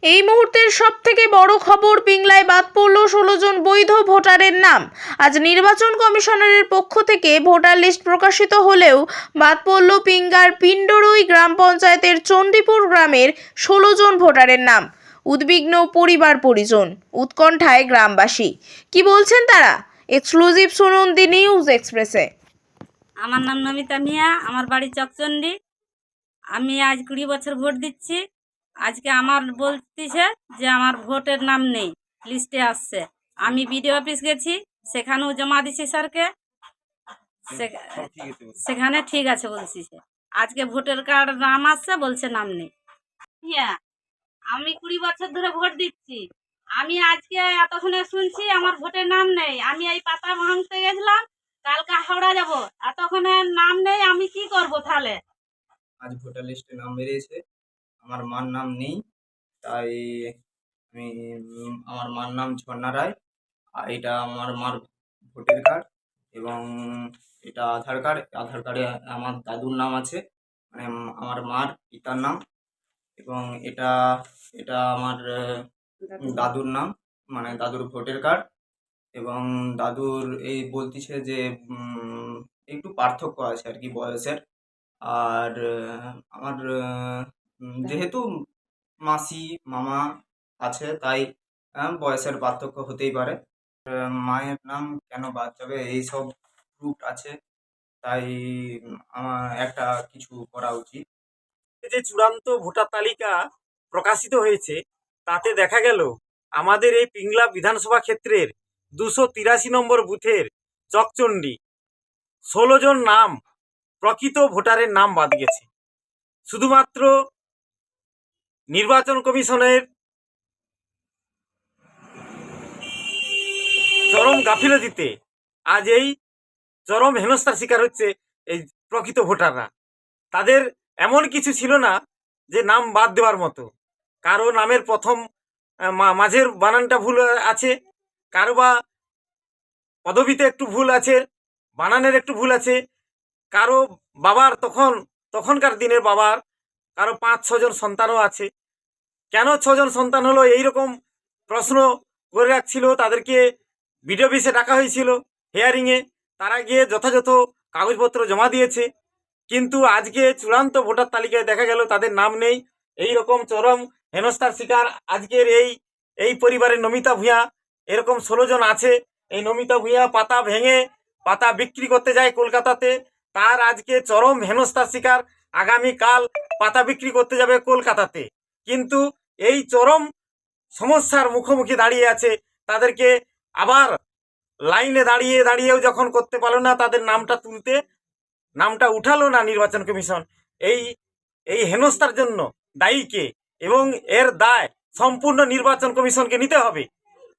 এই মুহূর্তের সবথেকে বড় খবর, পিংলায় বাদ পড়ল 16 জন বৈধ ভোটারের নাম। আজ নির্বাচন কমিশনারের পক্ষ থেকে ভোটার লিস্ট প্রকাশিত হলেও বাদ পড়ল পিঙ্গার পিণ্ডরুই গ্রাম পঞ্চায়েতের চণ্ডীপুর গ্রামের 16 জন ভোটারের নাম। উদ্বিগ্ন পরিবার পরিজন, উৎকণ্ঠায় গ্রামবাসী। কি বলছেন তারা? এক্সক্লুসিভ শুনুন দি নিউজ এক্সপ্রেসে। আমার নাম নমিতা মিয়া, আমার বাড়ি চকচন্ডী। আমি আজ 20 বছর ভোট দিচ্ছি। আজকে আমার বলতেছে যে আমার ভোটের নাম নেই, লিস্টে আসছে। আমি বিডিও অফিস গেছি, সেখানেও জমা দিছি স্যারকে, সেখানে ঠিক আছে বলছি। আজকে ভোটার কার্ড নাম আসছে, বলছে নাম নেই। হ্যাঁ, আমি 20 বছর ধরে ভোট দিচ্ছি। আমি আজকে এতক্ষণে শুনছি আমার ভোটের নাম নেই। আমি এই পাতা ভাঙতে গেছিলাম, কালকে হাওড়া যাব, এতক্ষণে নাম নেই। আমি কি করব তাহলে? আজ ভোটার লিস্টে নাম বেরিয়েছে, আমার মার নাম নেই, তাই আমি আমার মার নাম ঝর্ণা রায়। এটা আমার মার ভোটার কার্ড এবং এটা আধার কার্ড। আধার কার্ডে আমার দাদুর নাম আছে, মানে আমার মার পিতার নাম, এবং এটা এটা আমার দাদুর নাম, মানে দাদুর ভোটার কার্ড। এবং দাদুর এই বলতেছে যে একটু পার্থক্য আছে আর কি বয়সের। আর আমার যেহেতু মাসি মামা আছে, তাই বয়সের পার্থক্য হতেই পারে। মায়ের নাম কেন বাদ যাবে, এইসব প্রুফ আছে, তাই আমার একটা কিছু করা উচিত। যে চূড়ান্ত ভোটার তালিকা প্রকাশিত হয়েছে, তাতে দেখা গেল আমাদের এই পিংলা বিধানসভা ক্ষেত্রের 283 নম্বর বুথের চকচন্ডী 16 জন নাম, প্রকৃত ভোটারের নাম বাদ গেছে। শুধুমাত্র নির্বাচন কমিশনের চরম গাফিলতিতে আজ এই চরম হেনস্থার শিকার হচ্ছে এই প্রকৃত ভোটাররা। তাদের এমন কিছু ছিল না যে নাম বাদ দেওয়ার মতো। কারো নামের প্রথম মাঝের বানানটা ভুল আছে, কারো বা পদবিতে একটু ভুল আছে, বানানের একটু ভুল আছে, কারো বাবার তখনকার দিনের বাবার কারো 5-6 জন সন্তানও আছে। কেন 6 জন সন্তান হলো, এইরকম প্রশ্ন করে রাখছিল। তাদেরকে বিডিও অফিসে ডাকা হয়েছিল হিয়ারিংয়ে, তারা গিয়ে যথাযথ কাগজপত্র জমা দিয়েছে। কিন্তু আজকে চূড়ান্ত ভোটার তালিকায় দেখা গেল তাদের নাম নেই। এই রকম চরম হেনস্থার শিকার আজকের এই পরিবারের নমিতা ভূঁইয়া। এরকম 16 জন আছে। এই নমিতা ভূঁইয়া পাতা ভেঙে পাতা বিক্রি করতে যায় কলকাতাতে, তার আজকে চরম হেনস্থার শিকার। আগামীকাল পাতা বিক্রি করতে যাবে কলকাতাতে, কিন্তু এই চরম সমস্যার মুখোমুখি দাঁড়িয়ে আছে। তাদেরকে আবার লাইনে দাঁড়িয়েও যখন করতে পারলো না, তাদের নামটা উঠালো না নির্বাচন কমিশন। এই হেনস্থার জন্য দায়ী কে? এবং এর দায় সম্পূর্ণ নির্বাচন কমিশনকে নিতে হবে।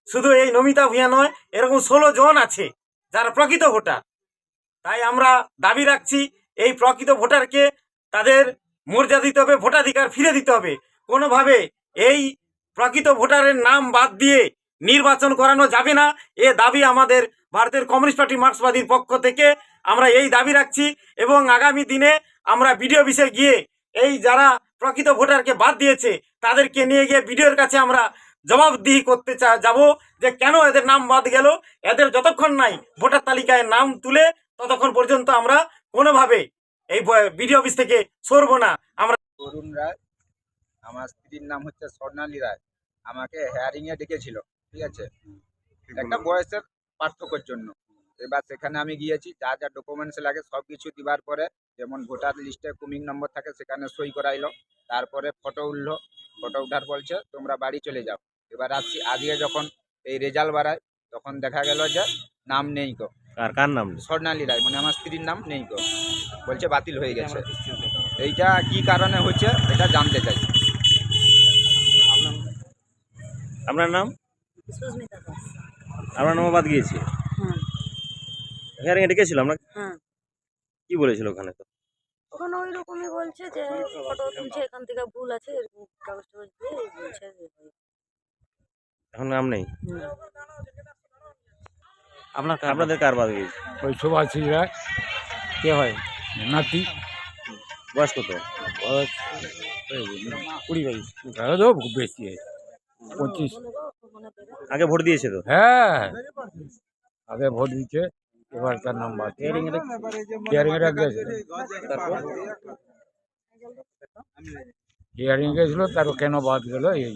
শুধু এই নমিতা ভূঁইয়া নয়, এরকম 16 জন আছে যারা প্রকৃত ভোটার। তাই আমরা দাবি রাখছি, এই প্রকৃত ভোটারকে তাদের মর্যাদা দিতে হবে, ভোটাধিকার ফিরে দিতে হবে। কোনোভাবে এই প্রকৃত ভোটারের নাম বাদ দিয়ে নির্বাচন করানো যাবে না। এ দাবি আমাদের ভারতের কমিউনিস্ট পার্টি মার্ক্সবাদীর পক্ষ থেকে আমরা এই দাবি রাখছি। এবং আগামী দিনে আমরা বিডিও অফিসে গিয়ে এই যারা প্রকৃত ভোটারকে বাদ দিয়েছে তাদেরকে নিয়ে গিয়ে বিডিওর কাছে আমরা জবাবদিহি করতে যাব যে কেন এদের নাম বাদ গেল। এদের যতক্ষণ নাই ভোটার তালিকায় নাম তুলে, ততক্ষণ পর্যন্ত আমরা কোনোভাবে এই বিডিও অফিস থেকে সরবো না। আমরা অরুণ রায়, আমার স্ত্রীর নাম হচ্ছে স্বর্ণালী রায়। আমাকে হেয়ারিংয়ে ডেকেছিল, ঠিক আছে, একটা বয়সের পার্থক্যের জন্য। এবার সেখানে আমি গিয়েছি, যা যা ডকুমেন্টস লাগে সব কিছু দেওয়ার পরে, যেমন ভোটার লিস্টে কুমিং নম্বর থাকে সেখানে সই করাইলো, তারপরে ফটো উঠলো। ফটো উঠার বলছে তোমরা বাড়ি চলে যাও। এবার আসছি, আজকে যখন এই রেজাল্ট বাড়ায় তখন দেখা গেল যে নাম নেই গো। কার নাম? স্বর্ণালী রায়, মানে আমার স্ত্রীর নাম নেই গো, বলছে বাতিল হয়ে গেছে। এইটা কি কারণে হচ্ছে এটা জানতে চাই। আপনার নাম? সুস্মিতা দাস। আপনার নাম বাদ গিয়েছে? হ্যাঁ হিয়ারিং এ ডেকেছিল আমরা, হ্যাঁ। কি বলেছিল ওখানে? তো ওখানে ওই রকমই বলছে যে ফটো তুলছে, এখান থেকে ভুল আছে, এরকম কাগজ টাগজ দিয়ে বলছে যে এখন নাম নেই। না। আপনাদের কার বাদ গিয়েছে? ওই সুভাষী রায়, কে হয়? নাতি। বয়স কত? বয়স 20-22, বেশি হয়। 25। আগে ভোট দিয়েছে তো? হ্যাঁ, আগে ভোট দিচ্ছে, এবার তার নাম বাদ হিয়ারিং এর গেছে, তারপর হিয়ারিং গেছিল, তার কেন বাদ গেল এই